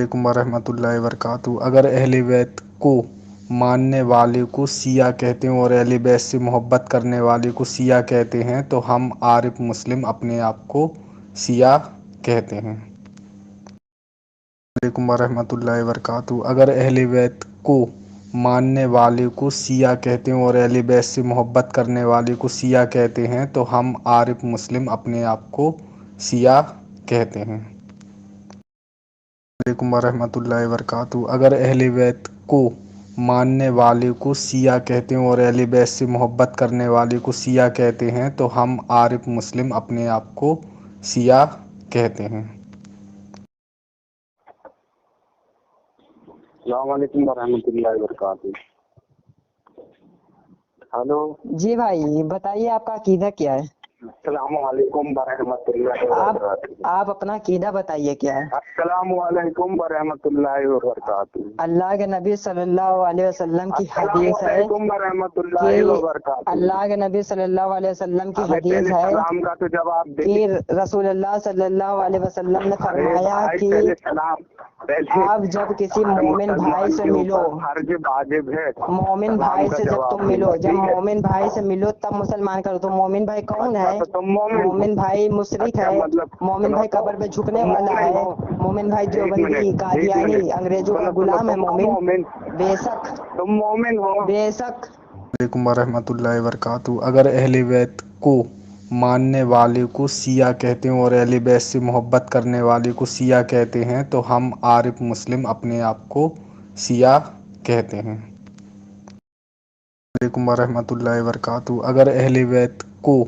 علیکم ورحمۃ اللہ وبرکاتہ۔ اگر اہل بیت کو ماننے والے کو شیعہ کہتے ہیں اور اہل بیت سے محبت کرنے والے کو شیعہ کہتے ہیں تو ہم عارف مسلم اپنے آپ کو شیعہ کہتے ہیں۔ علیکم ورحمۃ اللہ وبرکاتہ۔ اگر اہل بیت کو ماننے والے کو شیعہ کہتے ہیں اور اہل بیت سے محبت کرنے والے کو شیعہ کہتے ہیں تو ہم عارف مسلم اپنے آپ کو شیعہ کہتے ہیں۔ علیکم ورحمۃ اللہ وبرکاتہ۔ اگر اہل بیت کو ماننے والے کو شیعہ کہتے ہیں اور اہل بیت سے محبت کرنے والے کو شیعہ کہتے ہیں تو ہم عارف مسلم اپنے آپ کو شیعہ کہتے ہیں۔ السلام علیکم ورحمۃ اللہ وبرکاتہ۔ ہلو جی بھائی بتائیے آپ کا عقیدہ کیا ہے؟ السلام علیکم ورحمۃ اللہ وبرکاتہ۔ آپ اپنا عقیدہ بتائیے کیا ہے؟ السلام علیکم ورحمۃ اللہ وبرکاتہ۔ اللہ کے نبی صلی اللہ علیہ وسلم کی حدیث ہے السلام علیکم ورحمۃ اللہ وبرکاتہ۔ اللہ کے نبی صلی اللہ علیہ وسلم کی حدیث ہے سلام کا تو جواب دے کہ رسول اللہ صلی اللہ علیہ وسلم نے فرمایا کہ آپ جب کسی مومن بھائی سے ملو، مومن بھائی سے جب تم ملو، جب مومن بھائی سے ملو تب مسلمان کرو۔ تو مومن بھائی کون ہے؟ مومن بھائی مشرک ہے، مومن بھائی قبر پہ جھکنے والا ہے، مومن بھائی دیوبندی قادیانی انگریزوں کا غلام ہے، مومن بے شک تم مومن ہو۔ بے شک۔ علیکم ورحمۃ اللہ وبرکاتہ۔ اگر اہل بیت کو ماننے والے کو شیعہ کہتے ہیں اور اہل بیت سے محبت کرنے والے کو شیعہ کہتے ہیں تو ہم عارف مسلم اپنے آپ کو شیعہ کہتے ہیں۔ علیکم ورحمۃ اللہ وبرکاتہ۔ اگر اہل بیت کو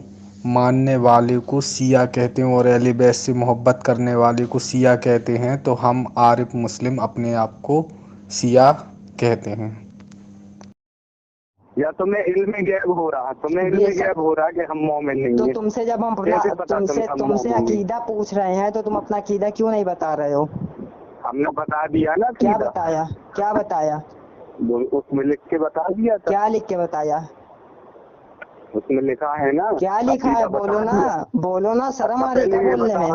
ماننے والے کو شیعہ کہتے ہیں اور اہل بیت سے محبت کرنے والے کو شیعہ کہتے ہیں تو ہم عارف مسلم اپنے آپ کو شیعہ کہتے ہیں۔ یا تمہیں علم غیب ہو رہا، تمہیں علم غیب ہو رہا کہ ہم مومن نہیں تو ہیں؟ تم سے جب ہم تم سے عقیدہ پوچھ رہے ہیں تو تم اپنا عقیدہ کیوں نہیں بتا رہے ہو؟ ہم نے بتا دیا نا۔ کیا بتایا؟ کیا بتایا؟ اس میں لکھ کے بتا دیا تھا۔ کیا لکھ کے بتایا؟ اس میں لکھا ہے نا۔ کیا لکھا ہے؟ بولو نا، بولو نا، شرم آ رہی ہے بولنے میں۔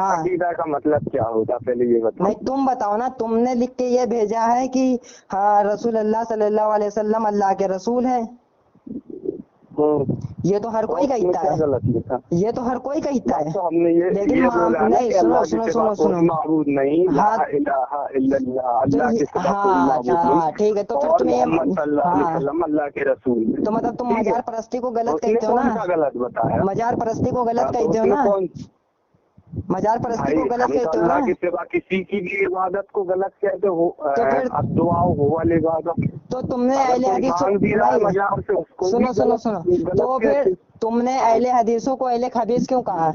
عقیدہ کا مطلب کیا ہوتا پہلے یہ بتاؤ۔ نہیں تم بتاؤ نا، تم نے لکھ کے یہ بھیجا ہے کہ ہاں رسول اللہ صلی اللہ علیہ وسلم اللہ کے رسول ہے، یہ تو ہر کوئی کہتا ہے، یہ تو ہر کوئی کہتا ہے، ہم نے یہ لیکن نہیں، سنو معبود نہیں، لا الہ الا اللہ، اللہ کے سوا کوئی معبود نہیں۔ ہاں ٹھیک ہے، تو پھر تم محمد صلی اللہ علیہ وسلم اللہ کے رسول ہیں۔ تو مطلب تم مزار پرستی کو غلط کہتے ہو نا؟ غلط بتایا؟ مزار پرستی کو غلط کہتے ہو نا؟ مزار پرستی کو غلط کہتے ہو نا؟ اللہ کے سوا کسی کی بھی عبادت کو غلط کہتے ہو، دعا ہو عبادت۔ تو تم نے اہل حدیثوں سنو تو پھر تم نے اہل حدیثوں کو اہل خبیث کیوں کہا؟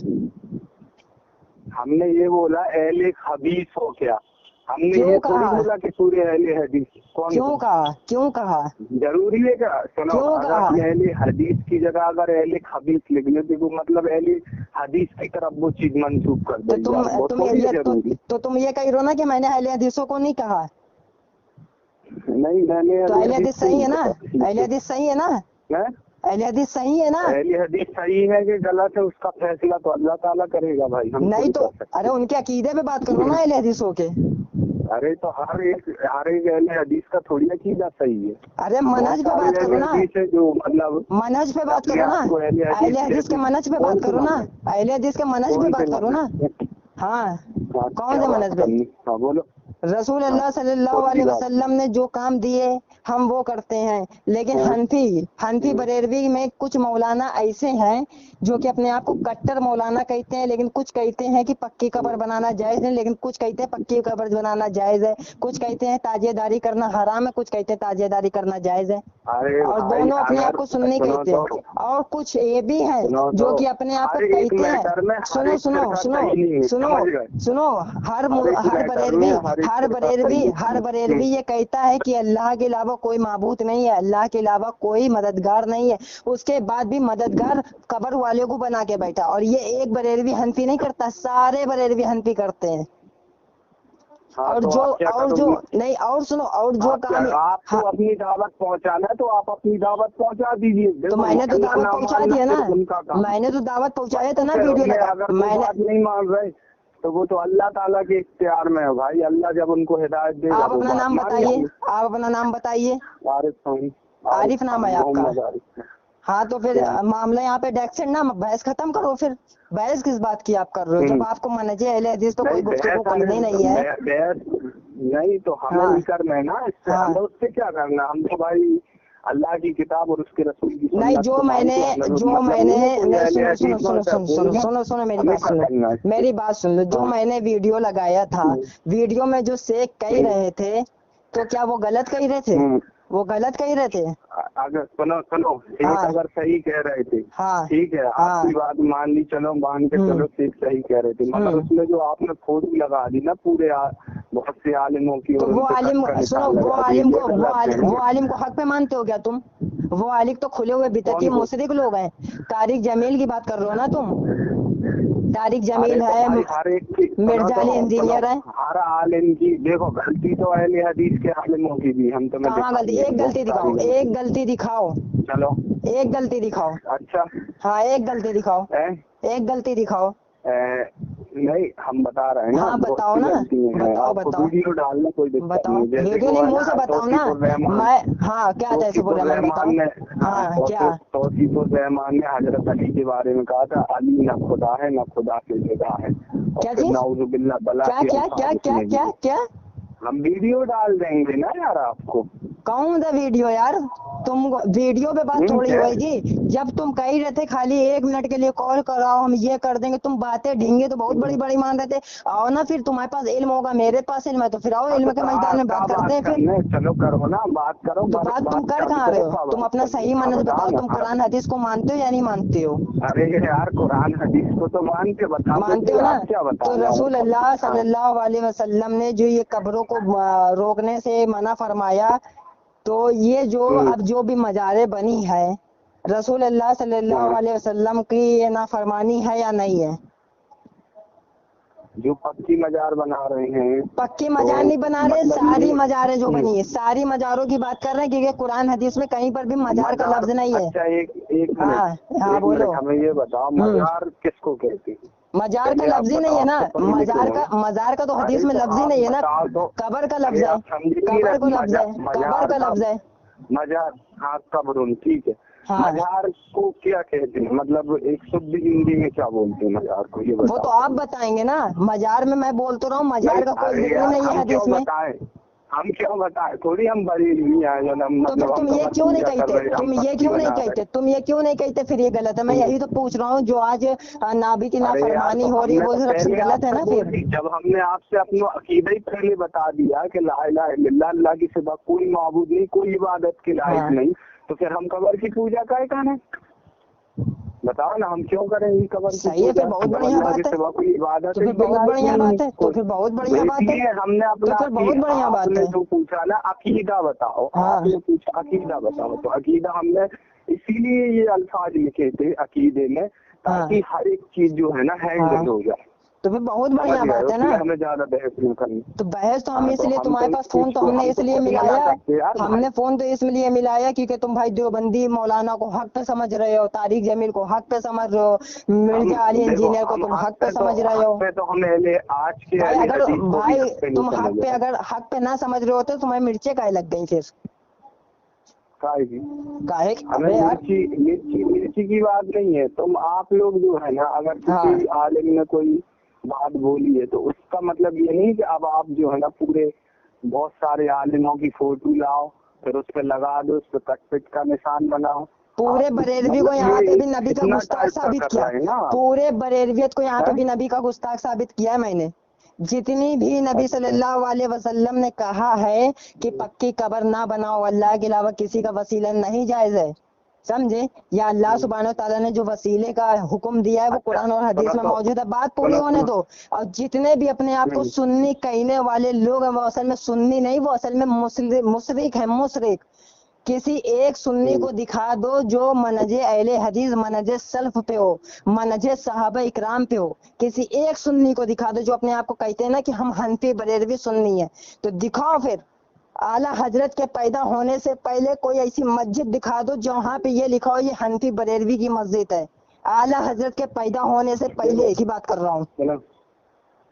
ہم نے یہ بولا اہل خبیث ہو کیا، ہم نے یہ تھوڑی بولا کہ پورے اہل حدیث۔ کیوں کہا؟ کیوں کہا؟ ضروری ہے کیا؟ سنو، اہل حدیث کی جگہ اگر اہل خبیث لکھنے تو مطلب اہل حدیث کی طرف وہ چیز منسوخ کر دیں گے۔ تو تم یہ کہہ رہے ہو نا کہ میں نے اہل حدیثوں کو نہیں کہا؟ نہیں، میں نے تو اہل حدیث صحیح ہے نا؟ اہل حدیث صحیح ہے نا؟ اہل حدیث صحیح ہے نا؟ اہل حدیث صحیح ہے کہ غلط ہے اس کا فیصلہ تو اللہ تعالیٰ کرے گا بھائی، ہم نہیں تو ارے ان کے عقیدے پہ بات کرو نا اہل حدیثوں کے۔ ارے تو ہر ایک اہل حدیث کا تھوڑی عقیدہ صحیح ہے۔ ارے منہج پہ بات کرو نا، جو مطلب منہج پہ بات کرو نا، اہل حدیث کے منہج پہ بات کرو نا، اہل حدیث کے منہج پہ بات کرو نا۔ ہاں کون سے منہج پہ؟ ہاں بولو۔ رسول اللہ صلی اللہ علیہ وسلم نے جو کام دیے ہم وہ کرتے ہیں، لیکن حنفی بریلوی میں کچھ مولانا ایسے ہیں جو کہ اپنے آپ کو کٹر مولانا کہتے ہیں، لیکن کچھ کہتے ہیں کہ پکی قبر بنانا جائز ہے، لیکن کچھ کہتے ہیں پکی قبر بنانا جائز ہے، کچھ کہتے ہیں تاجیہ داری کرنا حرام ہے، کچھ کہتے ہیں تاجیہ داری کرنا جائز ہے، اور دونوں اپنے آپ کو سنی کہتے ہیں۔ اور کچھ یہ بھی ہیں جو کہ اپنے آپ کو کہتے ہیں، سنو ہر بریلوی یہ کہتا ہے کہ اللہ کے علاوہ کوئی معبود نہیں ہے، اللہ کے علاوہ کوئی مددگار نہیں ہے، اس کے بعد بھی مددگار قبر والے کو بنا کے بیٹھا، اور یہ ایک بریلوی حنفی نہیں کرتا، سارے بریلوی حنفی کرتے ہیں۔ اور سنو کام آپ کو اپنی دعوت پہنچانا ہے تو آپ اپنی دعوت پہنچا دیجیے۔ تو میں نے تو دعوت پہنچا دیا نا، میں نے تو دعوت پہنچایا تھا نا ویڈیو لگا، اگر بات نہیں مان رہے تو وہ تو اللہ تعالیٰ کے اختیار میں ہے بھائی. اللہ جب ان کو ہدایت دے گا آپ اپنا نام بتائیے, آپ اپنا نام بتائیے. عارف نام ہے آپ کا. ہاں تو پھر معاملہ یہاں پہ ڈیکسن نا, بحث ختم کرو. پھر بحث کس بات کی آپ کر رہے ہو جب آپ کو منہج اہل حدیث تو کوئی گفتگو کرنی نہیں ہے. نہیں تو ہمیں نہیں کرنا ہے نا, اس سے ہمیں اس سے کیا کرنا. ہم تو بھائی اللہ کی کتاب اور اس کے رسول کی نہیں, جو میں نے سنو میری بات سن لو. جو میں نے ویڈیو لگایا تھا, ویڈیو میں جو شیخ کہہ رہے تھے تو کیا وہ غلط کہہ رہے تھے؟ وہ غلط کہہ رہے تھے. اگر سنو شیخ اگر صحیح کہہ رہے تھے ٹھیک ہے, آپ کی بات مان لی, چلو مان کے چلو شیخ صحیح کہہ رہے تھے, مگر اس میں جو آپ نے فوٹو لگا دی نا پورے بہت سے عالموں کی, تو وہ عالم سنو, وہ عالم کو حق پہ مانتے ہو کیا تم؟ وہ عالم تو کھلے ہوئے بدعتی مشرک لوگ ہیں. طارق جمیل کی بات کر رہے ہو نا تم؟ طارق جمیل ہے, مرزا علی انجینئر ہے. ہر عالم کی دیکھو غلطی تو اہل حدیث کے عالموں کی بھی, ہم تو کہاں غلطی؟ ایک غلطی دکھاؤ, ایک غلطی دکھاؤ. چلو ایک غلطی دکھاؤ. اچھا ہاں ایک غلطی دکھاؤ, ایک غلطی دکھاؤ. نہیں ہم بتا رہے ہیں نا. ہاں بتاؤ نا, بتاؤ ویڈیو ڈالنا کوئی دقت بتاؤ. نہیں. ویڈیو نہیں, منہ سے بتاؤ نا. میں ہاں کیا تھا ایسے بولے, میں بتاؤ. ہاں کیا توصیف الرحمان نے حضرت علی کے بارے میں کہا تھا, علی نہ خدا ہے نہ خدا سے جدا ہے. کیا چیز؟ نعوذ باللہ بلا کیا کیا کیا کیا کیا کیا؟ ہم ویڈیو ڈال دیں گے نا یار آپ کو. کون سا ویڈیو یار؟ تم ویڈیو پہ بات تھوڑی ہوئے گی. جب تم کہہ رہے تھے خالی 1 منٹ کے لیے کال کراؤ, ہم یہ کر دیں گے, تم باتیں ڈھینگے تو بہت بڑی بڑی مان رہے تھے. آؤ نا پھر, تمہارے پاس علم ہوگا, میرے پاس علم ہے, تو پھر آؤ علم کے میدان میں بات کرتے ہیں. پھر چلو کرو نا بات کرو. تو بات تم کر کہاں رہے ہو؟ تم اپنا صحیح منہج بتاؤ. تم قرآن حدیث کو مانتے ہو یا نہیں مانتے ہو؟ ارے یار قرآن حدیث کو تو مانتے ہو نا. تو رسول اللہ صلی اللہ علیہ وسلم نے جو یہ قبروں کو روکنے سے منع فرمایا, تو یہ جو اب جو بھی مزاریں بنی ہے, رسول اللہ صلی اللہ علیہ وسلم کی یہ نافرمانی ہے یا نہیں ہے؟ جو پکی مزار بنا رہے ہیں, پکی مزار نہیں بنا رہے, ساری مزاریں جو بنی ہے, ساری مزاروں کی بات کر رہے ہیں, کیونکہ قرآن حدیث میں کہیں پر بھی مزار کا لفظ نہیں ہے. اچھا ایک ہاں بولو. ہمیں یہ بتاؤ مزار کس کو کہتے ہیں؟ مزار کا لفظ ہی نہیں ہے نا. مزار کا تو حدیث میں لفظ ہی نہیں ہے نا. قبر کا لفظ ہے, قبر کو لفظ ہے, قبر کا لفظ ہے. مزار, ہاں قبر, ٹھیک ہے. مزار کو کیا کہتے ہیں, مطلب ایک شدھ ہندی میں کیا بولتے ہیں مزار کو, یہ وہ تو آپ بتائیں گے نا. مزار میں بولتا رہا ہوں, مزار کا کوئی ذکر نہیں ہے حدیث میں. ہم کیوں بتائیں, تھوڑی ہم بریلوی ہیں. تو پھر تم یہ کیوں نہیں کہتے, تم یہ کیوں نہیں کہتے, تم یہ کیوں نہیں کہتے؟ پھر یہ غلط ہے. میں یہی تو پوچھ رہا ہوں, جو آج نابی کی نافرمانی ہو رہی ہے وہ سب سے غلط ہے نا. پھر جب ہم نے آپ سے اپنا عقیدہ ہی پہلے بتا دیا کہ لا الہ الا اللہ, اللہ کی سوا کوئی معبود نہیں, کوئی عبادت کے لائق نہیں, تو پھر ہم قبر کی پوجا کا کریں؟ بتاؤ نا, ہم کیوں کریں گی قبر کی پوجا؟ صحیح ہے, پھر بہت بڑھیا بات ہے. کوئی عبادت تو پھر بہت بڑھیا بات ہے. تو پھر بہت بڑھیا بات ہے. ہم نے اپنا بہت بڑھیا بات ہے. جو پوچھا نا عقیدہ بتاؤ, آپ نے پوچھا عقیدہ بتاؤ, تو عقیدہ ہم نے اسی لیے یہ الفاظ لکھے تھے عقیدے میں, تاکہ ہر ایک چیز جو ہے نا ہینڈل ہو جائے. تو پھر بہت بڑھیا بات ہے نا. ہمیں زیادہ بحث نہیں کرنی. تو بحث تو ہم اس لیے, تمہارے پاس فون تو ہم نے اس لیے ملایا, ہم نے فون تو اس لیے ملایا کیونکہ تم بھائی دیوبندی مولانا کو حق پہ سمجھ رہے ہو, طارق جمیل کو حق پہ سمجھ رہے ہو, مرزا علی انجینئر کو تم حق پہ سمجھ رہے ہو. اگر بھائی تم حق پہ نہ سمجھ رہے ہوتے, تمہیں مرچیں کائے لگ گئی پھر؟ مرچی کی بات نہیں ہے. تم آپ لوگ جو ہے نا, اگر کسی عالم نے کوئی بات بولی ہے تو اس کا مطلب یہ نہیں کہ اب آپ جو ہے نا پورے بہت سارے عالموں کی فوٹو لاؤ, پھر اس پہ لگا دو, اس پہ کٹ پٹ کا نشان بناؤ. پورے بریلوی کو یہاں پہ بھی نبی کا گستاخ ثابت کیا, پورے بریلویت کو یہاں پہ بھی نبی کا گستاخ ثابت کیا ہے میں نے. جتنی بھی نبی صلی اللہ علیہ وسلم نے کہا ہے کہ پکی قبر نہ بناؤ, اللہ کے علاوہ کسی کا وسیلہ نہیں جائز ہے, سمجھے؟ یا اللہ سبحانہ و تعالیٰ نے جو وسیلے کا حکم دیا ہے وہ قرآن اور حدیث میں موجود ہے. بات پوری ہونے دو. اور جتنے بھی اپنے آپ کو سنی کہنے والے لوگ ہیں, وہ اصل میں سنی نہیں, وہ اصل میں مشرک ہیں, مشرک. کسی ایک سنی کو دکھا دو جو منہج اہل حدیث, منہج سلف پہ ہو, منہج صحابہ اکرام پہ ہو. کسی ایک سنی کو دکھا دو جو اپنے آپ کو کہتے ہیں نا کہ ہم حنفی بریلوی سنی ہیں, تو دکھاؤ. پھر اعلیٰ حضرت کے پیدا ہونے سے پہلے کوئی ایسی مسجد دکھا دو جہاں پہ یہ لکھا ہو یہ حنفی بریلوی کی مسجد ہے. اعلیٰ حضرت کے پیدا ہونے سے پہلے کی بات کر رہا ہوں.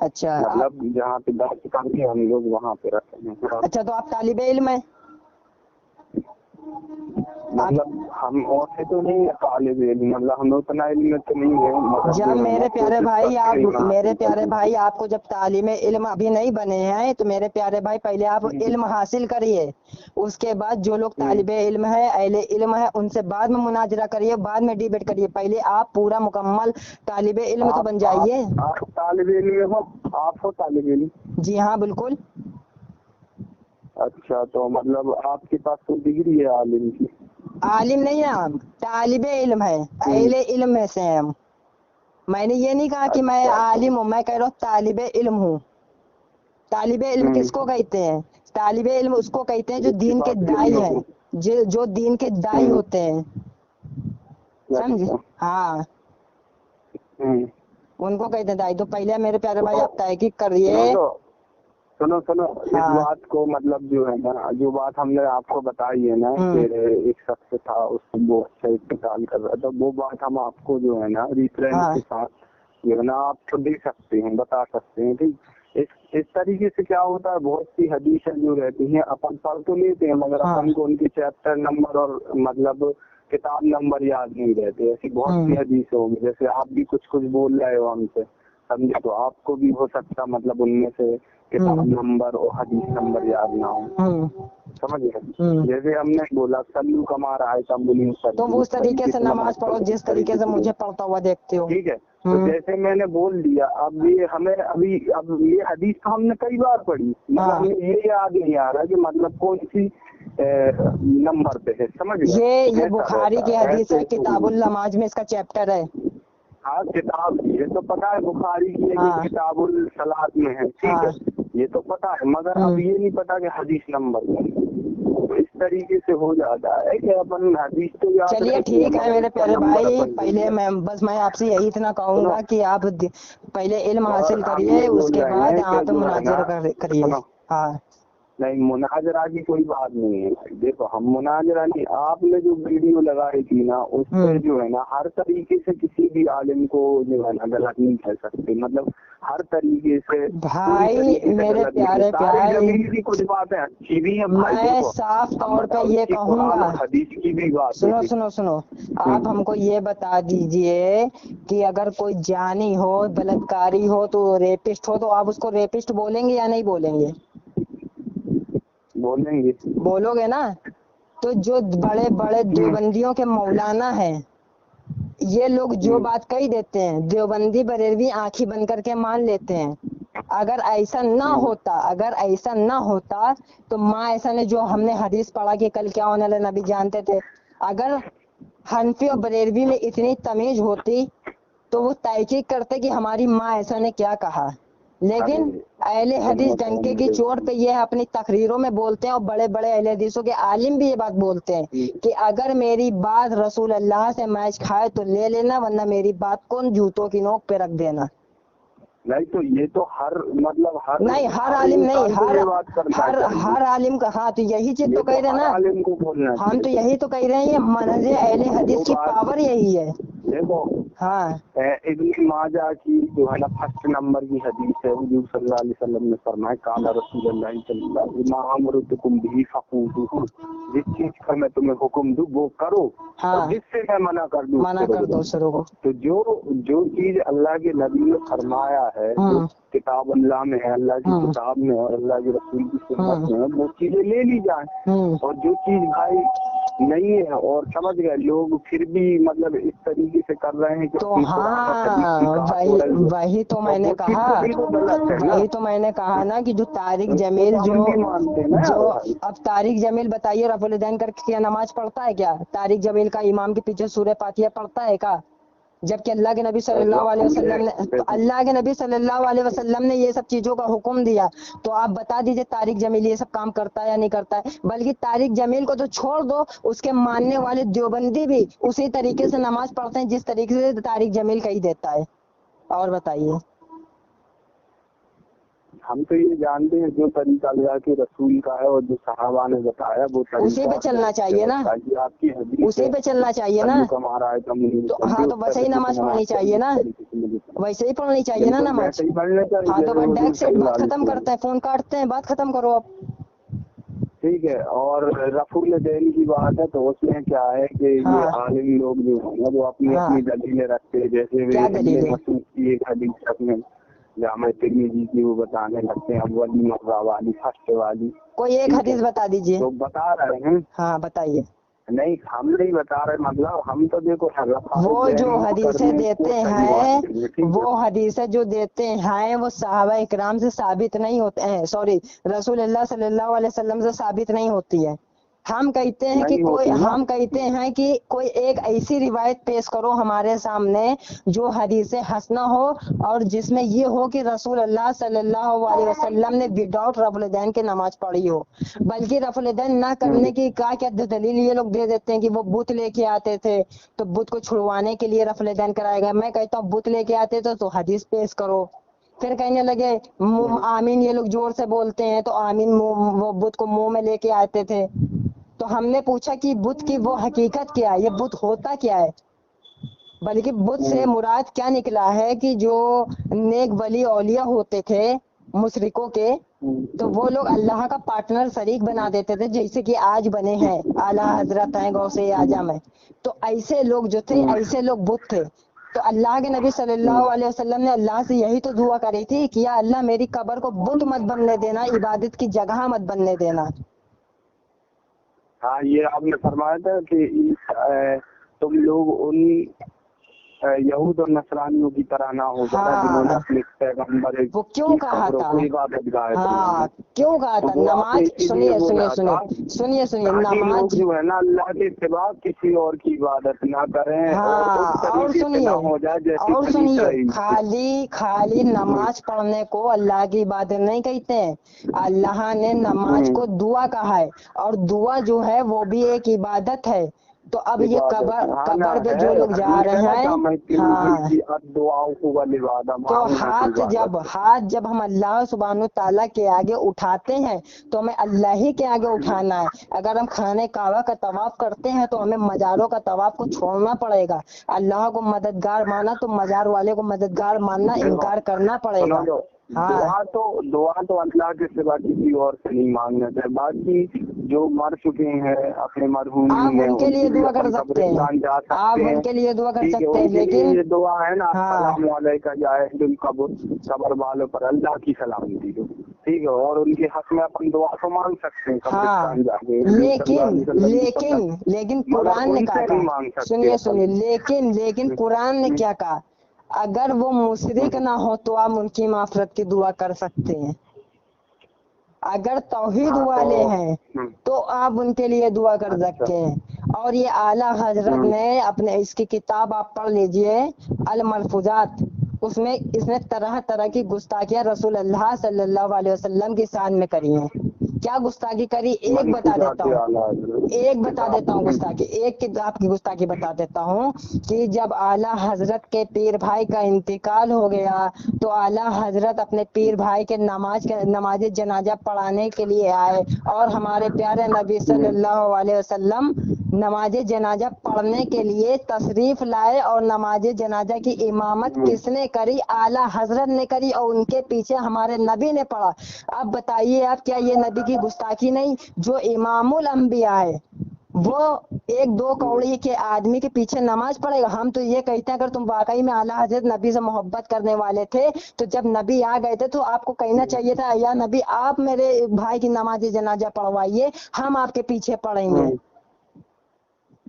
اچھا مطلب جہاں پہ درس کرتے ہیں ہم لوگ وہاں پہ رکھتے ہیں. اچھا تو آپ طالب علم ہیں؟ مطلب ہم ایسے تو نہیں ہے طالب علم، مطلب ہمیں اتنا علم تو نہیں ہے، مگر جب جو ہے میرے نا پیارے کوشش بھائی کرتے ہیں نا. میرے پیارے بھائی آپ کو جب تعلیم علم ابھی نہیں بنے ہیں تو میرے پیارے بھائی پہلے آپ علم حاصل کریے، اس کے بعد جو لوگ طالب علم ہے اہل علم ہے ان سے بعد میں مناظرہ کریے، بعد میں ڈیبیٹ کریے، پہلے آپ پورا مکمل طالب علم تو بن جائیے. آپ طالب علم ہو؟ آپ ہو طالب علم؟ جی ہاں بالکل. اچھا تو مطلب آپ کے پاس تو ڈگری ہے عالم کی؟ عالم نہیں ہے ہم، طالب علم ہے، اہل علم میں سے ہیں ہم. میں نے یہ نہیں کہا کہ میں عالم ہوں، میں کہہ رہا ہوں طالب علم ہوں. طالب علم کس کو کہتے ہیں؟ طالب علم اس کو کہتے ہیں جو دین کے دائی ہیں، جو دین کے دائی ہوتے ہیں، سمجھے؟ ہاں ان کو کہتے ہیں دائی. تو پہلے میرے پیارے بھائی آپ تحقیق کریے. سنو اس بات کو مطلب جو ہے نا، جو بات ہم نے آپ کو بتائی ہے نا کہ ایک شخص تھا اس کو وہ اچھا استقبال کر رہا تھا، وہ بات ہم آپ کو جو ہے نا ریفرنس کے ساتھ جو ہے نا آپ کو دے سکتے ہیں، بتا سکتے ہیں. ٹھیک، اس طریقے سے کیا ہوتا ہے، بہت سی حدیثیں جو رہتی ہیں اپن پڑھ تو لیتے ہیں مگر اپن کو ان کے چیپٹر نمبر اور مطلب کتاب نمبر یاد نہیں رہتے. ایسی بہت سی حدیثیں ہوں گی، جیسے آپ بھی کچھ بول رہے ہو ہم سے، سمجھے، تو آپ کو بھی ہو سکتا مطلب ان میں سے کتاب نمبر اور حدیث نمبر یاد نہ ہو، سمجھ گئے. جیسے ہم نے بولا سلو کما رہا ہے تو اس طریقے سے نماز پڑھو جس طریقے سے مجھے پڑھتا ہوا دیکھتے ہو. ٹھیک ہے، تو جیسے میں نے بول دیا، اب یہ ہمیں اب یہ حدیث تو ہم نے کئی بار پڑھی مگر ہمیں یہ یاد نہیں آ رہا کہ مطلب کون سی نمبر پہ ہے، سمجھ گئے. یہ بخاری کی حدیث ہے، کتاب النماز میں اس کا چیپٹر ہے. ہاں کتاب یہ تو پتا ہے بخاری کی ہے کہ کتاب الصلاۃ میں ہے، ٹھیک ہے، یہ تو پتا ہے مگر اب یہ نہیں پتا کہ حدیث نمبر اس طریقے سے ہو جاتا ہے کہ اپن حدیث تو یاد. چلیے ٹھیک ہے میرے پیارے بھائی، پہلے میں آپ سے یہی اتنا کہوں گا کہ آپ پہلے علم حاصل کریے، اس کے بعد آپ مناظرہ کریے. ہاں نہیں، مناظرہ کی کوئی بات نہیں ہے. دیکھو ہم مناظرہ نہیں، آپ نے جو ویڈیو لگائی تھی نا اس پہ جو ہے نا ہر طریقے سے کسی بھی عالم کو جو ہے نا غلط نہیں کہہ سکتے، مطلب ہر طریقے سے بھائی میرے پیارے کی کچھ باتیں اچھی بھی ہیں. میں صاف طور پہ یہ کہوں گا، حدیث کی بھی بات سنو آپ ہم کو یہ بتا دیجئے کہ اگر کوئی جانی ہو، بلاత్కాری ہو، تو ریپسٹ ہو، تو آپ اس کو ریپسٹ بولیں گے یا نہیں بولیں گے؟ بولیں گے. بولو گے نا. تو جو بڑے بڑے دیوبندیوں کے مولانا ہیں، یہ لوگ جو بات کہی دیتے ہیں دیوبندی بریلوی آنکھیں بند کر کے مان لیتے ہیں. اگر ایسا نہ ہوتا تو ماں ایسا نہیں، جو ہم نے حدیث پڑھا کہ کل کیا ہونے والا نبی جانتے تھے، اگر حنفی اور بریلوی میں اتنی تمیز ہوتی تو وہ تحقیق کرتے کہ ہماری ماں ایسا نے کیا کہا. لیکن اہل حدیث ڈنکے کی چوٹ پہ یہ اپنی تقریروں میں بولتے ہیں، اور بڑے بڑے اہل حدیثوں کے عالم بھی یہ بات بولتے ہیں کہ اگر میری بات رسول اللہ سے میچ کھائے تو لے لینا، ورنہ میری بات کو جوتوں کی نوک پہ رکھ دینا. نہیں تو یہ تو ہر مطلب نہیں ہر عالم نہیں، ہر عالم کا. ہاں تو یہی چیز تو کہہ رہے ہیں نا، عالم کو بولنا ہم تو یہی تو کہہ رہے ہیں، یہ منہج اہل حدیث کی پاور یہی ہے. دیکھو ہاں ابن ماجہ کی جو ہے نا فرسٹ نمبر کی حدیث ہے، حضور صلی اللہ علیہ وسلم نے فرمایا قال رسول اللہ صلی اللہ علیہ وسلم ما امرتکم به فقولوا، جس چیز کا میں تمہیں حکم دوں وہ کرو، اور جس سے میں منع کر دوں اس سے روکو. تو جو چیز اللہ کے نبی نے فرمایا ہے، جو کتاب اللہ میں ہے، اللہ کی کتاب میں اور اللہ کے رسول کی سنت میں، وہ چیزیں لے لی جائیں. اور جو چیز بھائی نہیں ہے اور سمجھ گئے لوگ پھر بھی مطلب اس طریقے سے کر رہے ہیں کہ تو وہی تو میں نے کہا نا کہ جو طارق جمیل جو اب طارق جمیل بتائیے رفع الیدین کر کے نماز پڑھتا ہے کیا؟ طارق جمیل کا امام کے پیچھے سورہ فاتحہ پڑھتا ہے کیا؟ جبکہ اللہ کے نبی صلی اللہ علیہ وسلم نے یہ سب چیزوں کا حکم دیا. تو آپ بتا دیجئے طارق جمیل یہ سب کام کرتا ہے یا نہیں کرتا ہے؟ بلکہ طارق جمیل کو تو چھوڑ دو، اس کے ماننے والے دیوبندی بھی اسی طریقے سے نماز پڑھتے ہیں جس طریقے سے طارق جمیل کہی دیتا ہے. اور بتائیے. ہم تو یہ جانتے ہیں جو طریقہ اللہ کے رسول کا ہے اور جو صحابہ نے بتایا وہ اسی پہ چلنا چاہیے نا، آپ کی حدیث اسی پہ چلنا چاہیے نا، ہمارا تو ہاں تو ویسے ہی نماز پڑھنی چاہیے نا، ویسے ہی پڑھنی چاہیے نا نماز. ہاں تو بس ڈیک سے بات ختم کرتے ہیں، فون کاٹتے ہیں، بات ختم کرو اب. ٹھیک ہے. اور رفع دین کی بات ہے تو اس میں کیا ہے کہ یہ عالم لوگ جو ہیں وہ اپنی اپنی دلیلیں رکھتے ہیں. جیسے ابن مسعود کی ایک حدیث اپنے جامع ترمذی کی وہ بتانے لگتے ہیں اولی مرہ والی، فرسٹ والی. کوئی ایک حدیث بتا دیجئے. تو بتا رہے ہیں. ہاں بتائیے. نہیں ہم نہیں بتا رہے، مطلب ہم تو دیکھو وہ جو حدیثیں دیتے ہیں، وہ حدیثیں جو دیتے ہیں وہ صحابہ اکرام سے ثابت نہیں ہوتے ہیں، سوری رسول اللہ صلی اللہ علیہ وسلم سے ثابت نہیں ہوتی ہے. ہم کہتے ہیں کہ ہم کہتے ہیں کہ کوئی ایک ایسی روایت پیش کرو ہمارے سامنے جو حدیث حسنہ ہو اور جس میں یہ ہو کہ رسول اللہ صلی اللہ علیہ وسلم نے وداؤٹ رفع الیدین کی نماز پڑھی ہو. بلکہ رفع الیدین نہ کرنے کی کیا دلیل یہ لوگ دے دیتے ہیں کہ وہ بت لے کے آتے تھے تو بت کو چھڑوانے کے لیے رفع الیدین کرائے گا. میں کہتا ہوں بت لے کے آتے تھے تو حدیث پیش کرو. پھر کہنے لگے آمین یہ لوگ زور سے بولتے ہیں تو آمین وہ بت کو منہ میں لے کے آتے تھے. تو ہم نے پوچھا کہ بت کی وہ حقیقت کیا ہے، یہ بت ہوتا کیا ہے. بلکہ بت سے مراد کیا نکلا ہے کہ جو نیک ولی اولیاء ہوتے تھے مشرکوں کے، تو وہ لوگ اللہ کا پارٹنر شریک بنا دیتے تھے، جیسے کہ آج بنے ہیں اعلیٰ حضرت ہیں غوث اعظم ہے. تو ایسے لوگ جو تھے ایسے لوگ بت تھے. تو اللہ کے نبی صلی اللہ علیہ وسلم نے اللہ سے یہی تو دعا کری تھی کہ یا اللہ میری قبر کو بت مت بننے دینا، عبادت کی جگہ مت بننے دینا. ہاں یہ آپ نے فرمایا تھا کہ تم لوگ ان یہود اور نصرانیوں کی طرح نہ ہو جانا جنہوں نے اپنے پیغمبر وہ کیوں کہا تھا، ہاں کیوں کہا تھا. نماز سنیے نماز جو ہے نا اللہ کے سوا کسی اور کی عبادت نہ کریں. اور سنیے خالی نماز پڑھنے کو اللہ کی عبادت نہیں کہتے ہیں. اللہ نے نماز کو دعا کہا ہے اور دعا جو ہے وہ بھی ایک عبادت ہے. تو اب یہ قبر پہ جو لوگ جا رہے ہیں، ہاں تو ہاتھ جب ہم اللہ سبحانہ تعالیٰ کے آگے اٹھاتے ہیں تو ہمیں اللہ ہی کے آگے اٹھانا ہے. اگر ہم خانہ کعبہ کا طواف کرتے ہیں تو ہمیں مزاروں کا طواف کو چھوڑنا پڑے گا. اللہ کو مددگار مانا تو مزار والے کو مددگار ماننا انکار کرنا پڑے گا. دعا تو اللہ کے سوا کسی اور سے نہیں مانگنا چاہیے. باقی جو مر چکے ہیں اپنے مرحوم آپ ان کے لیے دعا کر سکتے ہیں، آپ ان کے لیے دعا کر سکتے ہیں، لیکن یہ دعا ہے نا السلام علیکم جائے قبر والوں پر اللہ کی سلامتی ہو، ٹھیک ہے. اور ان کے حق میں اپن دعا تو مانگ سکتے ہیں، لیکن قرآن نے کہا تھا، سنیے لیکن قرآن نے کیا کہا، اگر وہ مشرک نہ ہو تو آپ ان کی مغفرت کی دعا کر سکتے ہیں. اگر توحید والے ہیں تو آپ ان کے لیے دعا کر سکتے ہیں. اور یہ اعلیٰ حضرت نے اپنے اس کی کتاب آپ پڑھ لیجئے الملفوظات، اس میں اس نے طرح طرح کی گستاخیاں رسول اللہ صلی اللہ علیہ وسلم کی شان میں کری ہیں. کیا گستاخی کری ایک بتا دیتا ہوں گستاخی، ایک کتاب کی گستاخی بتا دیتا ہوں کہ جب اعلیٰ حضرت کے پیر بھائی کا انتقال ہو گیا تو اعلیٰ حضرت اپنے پیر بھائی کے نماز جنازہ پڑھانے کے لیے آئے اور ہمارے پیارے نبی صلی اللہ علیہ وسلم نماز جنازہ پڑھنے کے لیے تشریف لائے. اور نماز جنازہ کی امامت کس نے کری؟ اعلیٰ حضرت نے کری اور ان کے پیچھے ہمارے نبی نے پڑھا. اب بتائیے آپ کیا یہ نبی کی گستاخی نہیں؟ جو امام الانبیاء ہے وہ ایک دو کوڑی کے آدمی کے پیچھے نماز پڑھے گا؟ ہم تو یہ کہتے ہیں اگر تم واقعی میں اعلیٰ حضرت نبی سے محبت کرنے والے تھے تو جب نبی آ گئے تھے تو آپ کو کہنا چاہیے تھا یا نبی آپ میرے بھائی کی نماز جنازہ پڑھوائیے، ہم آپ کے پیچھے پڑھیں گے.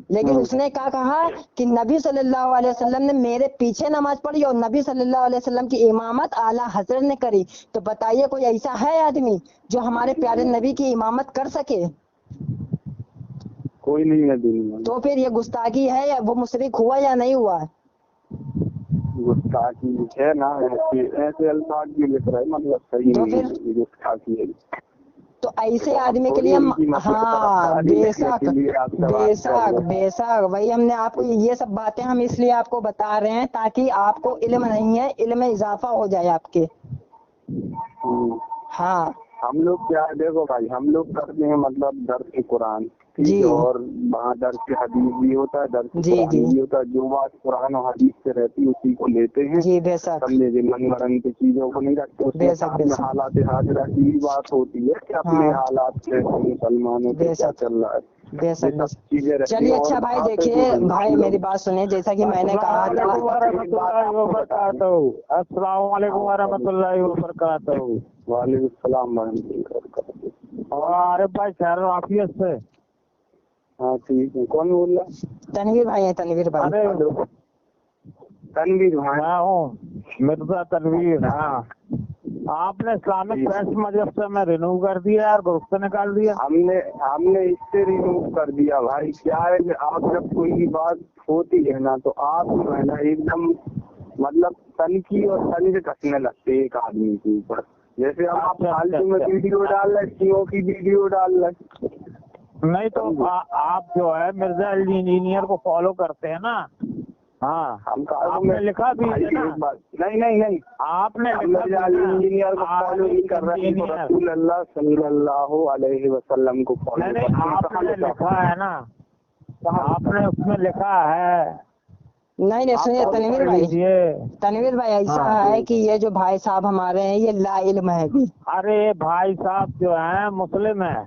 لیکن اس نے کیا کہا کہ نبی صلی اللہ علیہ وسلم نے میرے پیچھے نماز پڑھی اور نبی صلی اللہ علیہ وسلم کی امامت اعلیٰ حضرت نے کری. تو بتائیے کوئی ایسا ہے آدمی جو ہمارے پیارے نبی کی امامت کر سکے؟ کوئی نہیں ہے دنیا میں. تو پھر یہ گستاخی ہے یا وہ مشرک ہوا یا نہیں ہوا؟ گستاخی ہے نا، ایسے الفاظ بھی لکھ رہے مطلب صحیح نہیں ہے گستاخی ہے. تو ایسے آدمی کے لیے ہاں بے شک وہی ہم نے آپ کو یہ سب باتیں ہم اس لیے آپ کو بتا رہے ہیں تاکہ آپ کو علم نہیں ہے، علم میں اضافہ ہو جائے آپ کے. ہاں ہم لوگ کیا دیکھو بھائی، ہم لوگ کرتے ہیں مطلب درس قرآن، جی اور وہاں درس حدیث بھی ہوتا ہے، درس جی قرآن جی بھی ہوتا ہے، جو بات قرآن اور حدیث سے رہتی ہے اسی کو لیتے ہیں، جی بے شک سمجھے جی، من گھڑن کی چیزوں کو نہیں رکھتے، اس میں بے شک بے اپنے شک حالات حاضرہ کی بھی بات ہوتی ہے کہ اپنے ہاں حالات سے مسلمانوں کے بے کیا شک چل رہا ہے، بے یہ شک بے سب شک چیزیں رہتی چلیے ہیں۔ اور اچھا بھائی وہاں پہ دیکھیے جو ہے نا بھائی ہم میری لوگ، بات سنیں، جیسا کہ میں نے کہا تھا، دیکھو ورحمۃ اللہ وبرکاتہ، السلام علیکم ورحمۃ اللہ وبرکاتہ۔ وعلیکم السلام ورحمۃ اللہ وبرکاتہ۔ اور عارف بھائی خیر عافیت سے؟ ہاں ٹھیک ہے، کون بول رہا ہے؟ تنویر بھائی ہیں، تنویر بھائی۔ ارے تنویر بھائی، میں ہوں مرزا تنویر۔ ہاں آپ نے اسلامک پریس مذہب سے میں رینیو کر دیا یار، گروپ سے نکال دیا۔ ہم نے اس سے ریموو کر دیا بھائی۔ کیا ہے کہ آپ جب کوئی بھی بات ہوتی ہے نا تو آپ جو ہے نا ایک دم مطلب تنقید اور تنج کسنے لگتے ایک آدمی کے اوپر، جیسے ہم آپ فالتو میں ویڈیو ڈال رہے، کیوں کی ویڈیو ڈال رہے۔ نہیں تو آپ جو ہے مرزا انجینئر کو فالو کرتے ہیں نا؟ ہاں آپ نے لکھا بھی ہے نا؟ نہیں، آپ نے انجینئر کو فالو نہیں کر رہے ہیں، رسول اللہ صلی اللہ علیہ وسلم کو فالو نہیں کرتے ہیں۔ آپ نے لکھا ہے نا، آپ نے اس میں لکھا ہے۔ نہیں سنیے تنویر بھائی ایسا ہے کہ یہ جو بھائی صاحب ہمارے ہیں یہ لا علم ہے بھی۔ ارے بھائی صاحب جو ہیں مسلم ہے،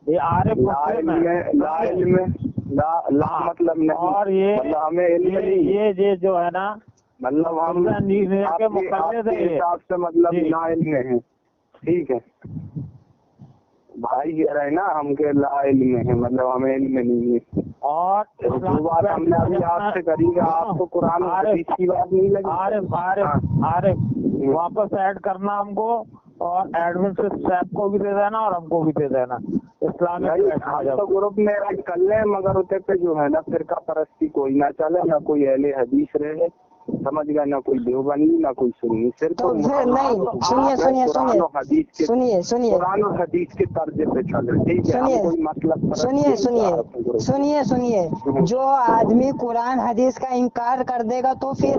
یہ عارف مسلم ہے، لا مطلب نہیں، اور یہ جو ہے نا مطلب ہم کے مقلد ہے، حساب سے مطلب لا علم ہے، ٹھیک ہے بھائی، یہ رہے نا ہم کے لا علم ہے، مطلب ہمیں علم نہیں ہے، اور جو بات ہم نے ابھی آپ سے کری ہے آپ کو قرآن و حدیث کی بات نہیں لگی۔ عارف واپس ایڈ کرنا ہم کو، اور ایڈمن صاحب کو بھی دے دینا اور ہم کو بھی دے دینا۔ اسلامک ہم تو گروپ میں ایڈ کر لیں، مگر اتنے پہ جو ہے نا فرقہ پرستی کوئی نہ چلے، نہ کوئی اہل حدیث رہے، سمجھ گیا، نہ کوئی دیوبندی نہ کوئی سنی، صرف تو پھر نہیں، قرآن و حدیث سنیے قرآن و حدیث کے طرز پہ چلے، ٹھیک ہے، ہم کوئی مطلب سنیے جو آدمی قرآن حدیث کا انکار کر دے گا تو پھر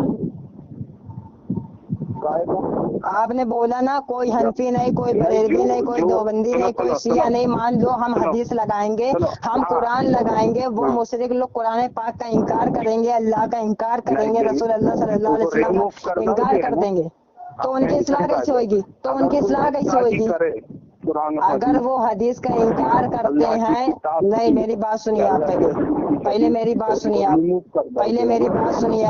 آپ نے بولا نا کوئی حنفی نہیں، کوئی بریلوی نہیں، کوئی دیوبندی نہیں، کوئی شیعہ نہیں، مان لو ہم حدیث لگائیں گے، ہم قرآن لگائیں گے، وہ مشرک لوگ قرآن پاک کا انکار کریں گے، اللہ کا انکار کریں گے، رسول اللہ صلی اللہ علیہ وسلم کا انکار کر دیں گے، تو ان کی اصلاح کیسے ہوئے گی؟ اگر وہ حدیث کا انکار کرتے ہیں، نہیں میری بات سنیے آپ، پہلے میری بات سنیے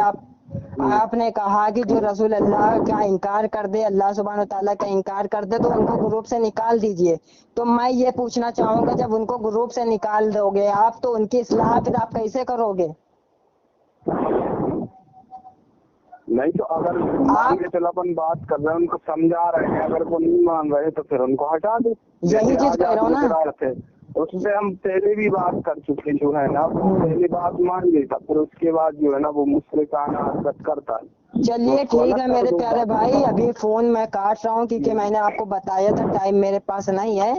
آپ نے کہا کہ جو رسول اللہ کا انکار کر دے، اللہ سبحانہ وتعالیٰ کا انکار کر دے تو ان کو گروپ سے نکال دیجئے۔ تو میں یہ پوچھنا چاہوں گا جب ان کو گروپ سے نکال دو گے آپ تو ان کی اصلاح پھر آپ کیسے کرو گے؟ نہیں تو اگر مان کے چلو اپن بات کر رہے ہیں، ان کو سمجھا رہے ہیں، اگر وہ نہیں مان رہے تو پھر ان کو ہٹا دے، یہی چیز کہہ رہا ہوں نا، اس سے ہم پہلے بھی بات کر چکے، جو ہے نا پہلی بات مان لیتا، پھر اس کے بعد جو ہے نا وہ مشرکانہ حرکت کرتا ہے۔ چلیے ٹھیک ہے میرے پیارے بھائی، ابھی فون میں کاٹ رہا ہوں کیونکہ میں نے آپ کو بتایا تھا ٹائم میرے پاس نہیں ہے۔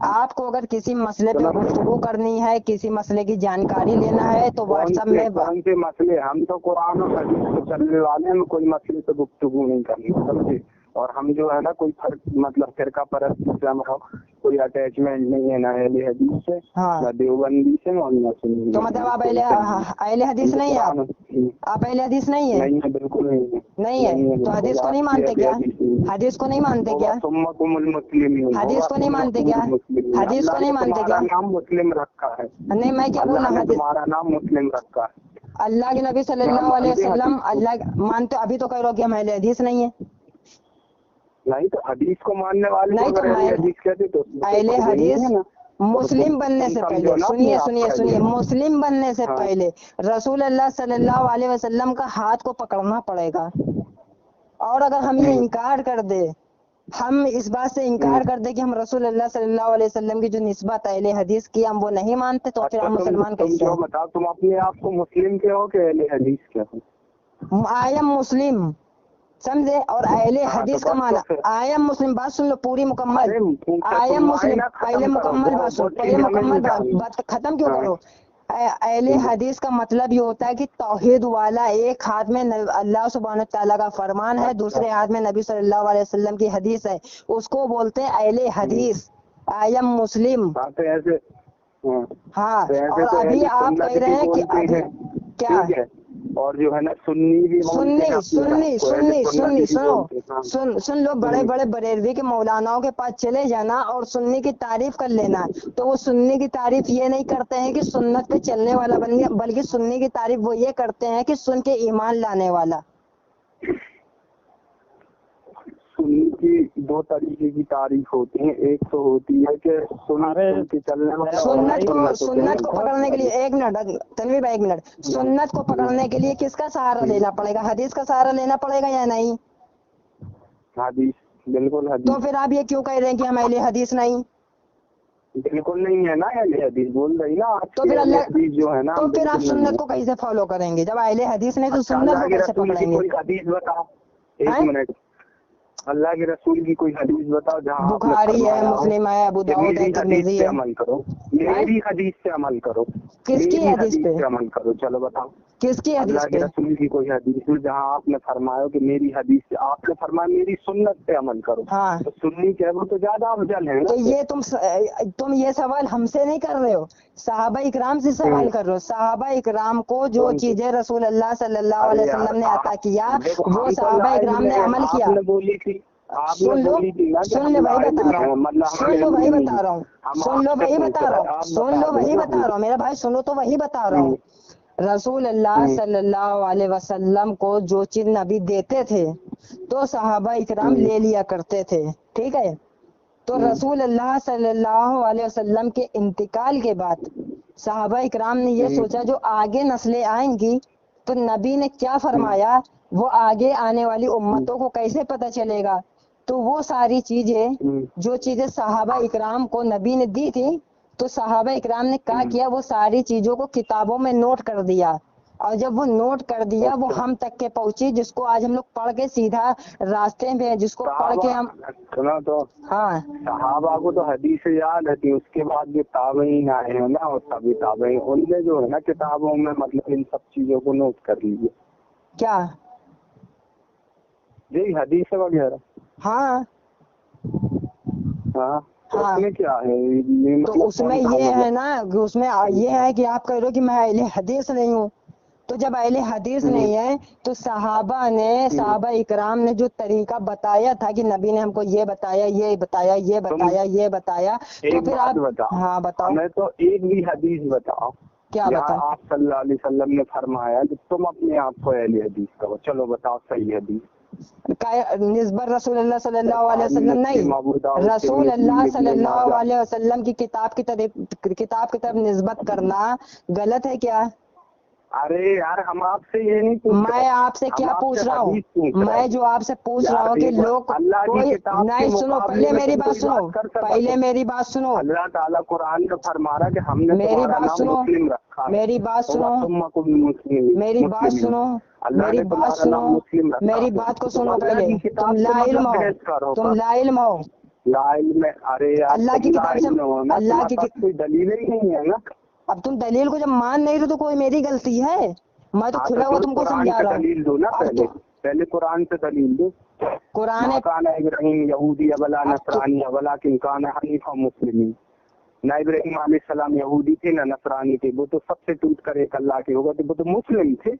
آپ کو اگر کسی مسئلے پہ گفتگو کرنی ہے، کسی مسئلے کی جانکاری لینا ہے تو واٹس ایپ میں کون سے مسئلے؟ ہم تو قرآن و حدیث پہ چلنے والے ہیں، کوئی مسئلے سے گفتگو نہیں کرنی، سمجھے؟ اور ہم جو ہے نا کوئی مطلب فرقہ پرستی سے ہمارا کوئی اٹیچمنٹ نہیں ہے، نہ اہل حدیث سے، نہ دیوبندی سے، اور نہ سنی۔ تو مطلب آپ اہل حدیث نہیں ہیں؟ آپ اہل حدیث نہیں ہیں؟ نہیں ہے، بالکل نہیں ہے تو حدیث کو نہیں مانتے کیا؟ حدیث کو نہیں مانتے کیا؟ حدیث کو نہیں مانتے کیا؟ حدیث کو نہیں مانتے کیا؟ نام مسلم رکھا ہے، نہیں میں کیا بول رہا ہوں، تمہارا نام مسلم رکھا ہے، اللہ کے نبی صلی اللہ علیہ وسلم اللہ مانتے، ابھی تو کہہ رہو کہ ہم اہل حدیث نہیں ہیں۔ نہیں تو حدیث کو ماننے والے نہیں تو میں حدیث کہتے تو اہل حدیث مسلم بننے سے پہلے سنیے مسلم بننے سے پہلے رسول اللہ صلی اللہ علیہ وسلم کا ہاتھ کو پکڑنا پڑے گا، اور اگر ہم یہ انکار کر دے، ہم اس بات سے انکار کر دیں کہ ہم رسول اللہ صلی اللہ علیہ وسلم کی جو نسبت اہل حدیث کی ہم وہ نہیں مانتے تو پھر ہم مسلمان کیسے ہیں؟ بتاؤ، تم اپنے آپ کو مسلم کے ہو کہ اہل حدیث کے ہو؟ آئی ایم مسلم، سمجھے؟ اور اہل حدیث کا معنی آئی ایم مسلم، بات سن لو پوری مکمل، آئی ایم مسلم، پہلے مکمل بات سن، پہلے مکمل بات ختم کیوں کرو؟ اہل حدیث کا مطلب یہ ہوتا ہے کہ توحید والا، ایک ہاتھ میں اللہ سبحانہ تعالیٰ کا فرمان ہے، دوسرے ہاتھ میں نبی صلی اللہ علیہ وسلم کی حدیث ہے، اس کو بولتے ہیں اہل حدیث. آئی ایم مسلم. تو ایسے ہاں، تو ایسے اور تو ابھی اہل آپ سنت کہہ رہے بھی ہیں کہ بولتے ہیں، کیا ٹھیک ہے، اور جو ہے نا سنی بھی بولتے ہیں اپنے آپ کو، اہل سنت بھی سنو، بولتے ہیں. ہاں. سن لو، بڑے بڑے بریلوی کے مولاناؤں کے پاس چلے جانا اور سنی کی تعریف کر لینا، تو وہ سنی کی تعریف یہ نہیں کرتے ہیں کہ سنت پہ چلنے والا بن گیا، بلکہ سنی کی تعریف وہ یہ کرتے ہیں کہ سن کے ایمان لانے والا. سنی کی دو طریقے کی تعریف ہوتی ہیں، ایک تو ہوتی ہے کہ سن کے چلنے والا، سنت کو پکڑنے کے لیے ایک منٹ تنویر بھائی، ایک منٹ، سنت کو پکڑنے کے لیے کس کا سہارا لینا پڑے گا؟ حدیث کا سہارا لینا پڑے گا یا نہیں؟ حدیث، بالکل تو حدیث. پھر آپ یہ کیوں کہہ رہے ہیں کہ ہم اہل حدیث نہیں؟ بالکل نہیں ہے نا اہل حدیث، بول رہی نا آپ تو کی پھر اہل اللہ، حدیث جو ہے نا تو پھر آپ بالکل نہیں سنت ہے. کو کیسے فالو کریں گے؟ جب اہل حدیث نہیں تو اچھا، سنت اللہ کو کے کیسے رسول کی پکڑیں گے؟ کوئی حدیث بتاؤ، ایک ہیں؟ منٹ. اللہ کے رسول کی کوئی حدیث بتاؤ جہاں آپ نے بخاری ہے، فرمایا ہو مسلم ہے، ابو کہ داؤد ہے، میری حدیث ترمذی پہ ہے. عمل کرو، میری حدیث پہ عمل کرو، کس کی میری حدیث حدیث پہ؟ پہ عمل کرو. چلو بتاؤ. کس کی اللہ حدیث کے پہ؟ رسول کی کوئی حدیث جہاں آپ نے فرمایا کہ میری حدیث سے، آپ نے فرمایا میری سنت پہ عمل کرو، ہاں، تو سنی کیا ہے وہ تو زیادہ افضل ہے نا. تو یہ تم یہ سوال ہم سے نہیں کر رہے ہو، صحابہ اکرام سے سوال کر رہے ہو. صحابہ اکرام کو جو چیزیں رسول اللہ صلی اللہ ارے علیہ یار وسلم نے عطا کیا، دیکھو، وہ ہم تو صحابہ لائل اکرام نے میں، عمل آپ کیا. نے بولی تھی، آپ نے سن لو، بولی تھی نا کہ سن ہم لو بھائی لائل بتا رہا میں ہیں، ہوں، مطلب سن ہمیں لو علم بھائی نہیں بتا ہے. رہا ہوں، ہم سن لو آپ سے بھائی پوچھ بتا رہا رہے ہیں، ہوں، آپ سن بتا لو دو وہی نا. بتا رہا ہوں میرا بھائی، سنو تو وہی بتا رہا ہوں. رسول اللہ صلی اللہ علیہ وسلم کو جو چیز نبی دیتے تھے تو صحابہ اکرام لے لیا کرتے تھے، ٹھیک ہے. تو رسول اللہ صلی اللہ علیہ وسلم کے انتقال کے بعد صحابہ اکرام نے یہ سوچا جو آگے نسلیں آئیں گی تو نبی نے کیا فرمایا، وہ آگے آنے والی امتوں کو کیسے پتہ چلے گا. تو وہ ساری چیزیں، جو چیزیں صحابہ اکرام کو نبی نے دی تھی، تو صحابہ اکرام نے کیا کیا، وہ ساری چیزوں کو کتابوں میں نوٹ کر دیا، اور جب وہ نوٹ کر دیا وہ ہم تک کے پہنچی، جس کو آج ہم لوگ پڑھ کے سیدھا راستے میں، جس کو پڑھ کے ہم، سنا تو ہاں صحابہ کو تو حدیث یاد ہے، اس کے بعد جو تابعین آئے ہیں نا، اور تبھی تابعین، ان نے جو ہے نا کتابوں میں مطلب ان سب چیزوں کو نوٹ کر لیجیے. کیا؟ جی حدیث وغیرہ. ہاں ہاں، ہاں، اس میں کیا ہے تو مطلب اس میں کون کہاں یہ مطلب. ہے نا، اس میں یہ ہے کہ آپ کہہ رہے ہو کہ میں اہل حدیث نہیں ہوں. تو جب اہل حدیث نہیں ہے تو صحابہ اکرام نے جو طریقہ بتایا تھا کہ نبی نے ہم کو یہ بتایا، یہ بتایا، یہ بتایا، یہ بتایا، تو ایک پھر بات آپ، بتاؤ، ہاں بتاؤ، ہمیں تو ایک بھی حدیث بتاؤ کیا جہاں بتاؤ؟ آپ صلی اللہ علیہ وسلم نے فرمایا کہ تم اپنے آپ کو اہل حدیث کہو. چلو بتاؤ صحیح حدیث. نسبت رسول اللہ صلی اللہ علیہ وسلم نہیں، مسلم، ابو داؤد، رسول ترمذی، اللہ صلی ابن اللہ ماجہ. علیہ وسلم کی کتاب کی طرف نسبت کرنا غلط ہے کیا؟ ارے یار ہم آپ سے یہ نہیں پوچھ رہے، میں آپ سے ہم کیا آپ پوچھ سے رہا ہوں؟ حدیث پوچھ رہے میں ہیں. جو آپ سے پوچھ رہا یار ہوں کہ دیکھو، لوگ اللہ کی کوئی کتاب کے نہیں، سنو مقابلے پہلے میں میری تم بات کوئی سنو، بات کر سکو. پہلے میری بات سنو، اللہ تعالیٰ قرآن میں فرما رہا ہے کہ ہم نے میری تمہارا بات نام سنو، مسلم رکھا ہے. میری بات سنو، میری بات مسلم، سنو، اللہ میری نے بات تمہارا سنو، نام مسلم رکھا میری ہے. بات کو تم سنو اللہ پہلے. کی تم کتاب سے لا علم مطلب ہو، بحث کرو. تم لا علم ہو. لا علم، ارے یار اللہ کی تم لا کتاب سے، علم ہو نا، اللہ تمہارے کی، پاس کوئی دلیل ہی نہیں ہے نا. اب تم دلیل کو جب مان نہیں رہے تو کوئی میری غلطی ہے؟ میں تو ہاں کھلا ہوا جو تم کو قرآن سمجھا سے رہا ہوں. دلیل دو نا، اب تو پہلے قرآن سے دلیل دو. قرآن ما کان ابراہیم یہودی ولا اب تو نصرانی ولکن کان حنیفا مسلم. نہ ابراہیم علیہ السلام یہودی تھے نہ نصرانی تھے، وہ تو سب سے ٹوٹ کر ایک اللہ کے ہوگا، تو وہ تو مسلم تھے.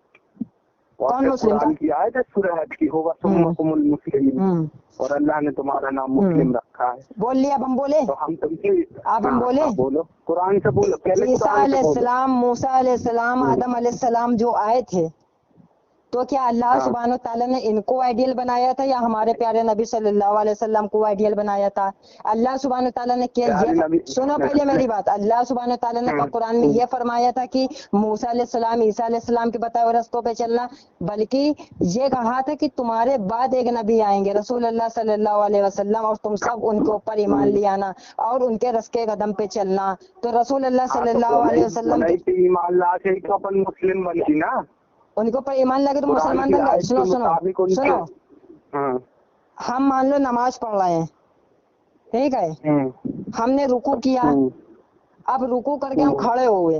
اور کون پھر مسلم تھا؟ قرآن کی آیت ہے سورہ حج کی، ہوگا سمکم المسلمین، اور اللہ نے تمہارا نام مسلم رکھا ہے. بول لیا، اب ہم بولے، تو ہم تم کی، اب ہم بولے. بولو قرآن سے بولو، پہلے عیسیٰ قرآن علیہ سے بولو. السلام، موسیٰ علیہ السلام، آدم علیہ السلام جو آئے تھے، تو کیا اللہ ہاں، سبحانہ تعالیٰ نے ان کو آئیڈیل بنایا تھا یا ہمارے پیارے نبی صلی اللہ علیہ وسلم کو آئیڈیل بنایا تھا؟ اللہ سبحانہ تعالیٰ نے کیا پیارے یہ نبی. سنو پہلے میری بات. اللہ سبحانہ تعالیٰ نے قرآن میں یہ فرمایا تھا کہ موسیٰ علیہ السلام، عیسیٰ علیہ السلام کے بتائے ہوئے رستوں پہ چلنا، بلکہ یہ کہا تھا کہ تمہارے بعد ایک نبی آئیں گے رسول اللہ صلی اللہ علیہ وسلم، اور تم سب ان کے اوپر ایمان لے آنا اور ان کے رستے قدم پہ چلنا. تو رسول اللہ صلی اللہ علیہ وسلم کے ایمان لا کے تو اپن مسلم بن گئی نا. ان کے اوپر ایمان لگے تو قرآن مسلمان کی بن گئے. آیت سنو کے سنو مطابق ان کے. سنو، ہاں، ہم مان لو نماز پڑھ رہے ہیں، ٹھیک ہے، ہم نے رکوع کیا، اب رکوع کر کے ہم کھڑے ہوئے،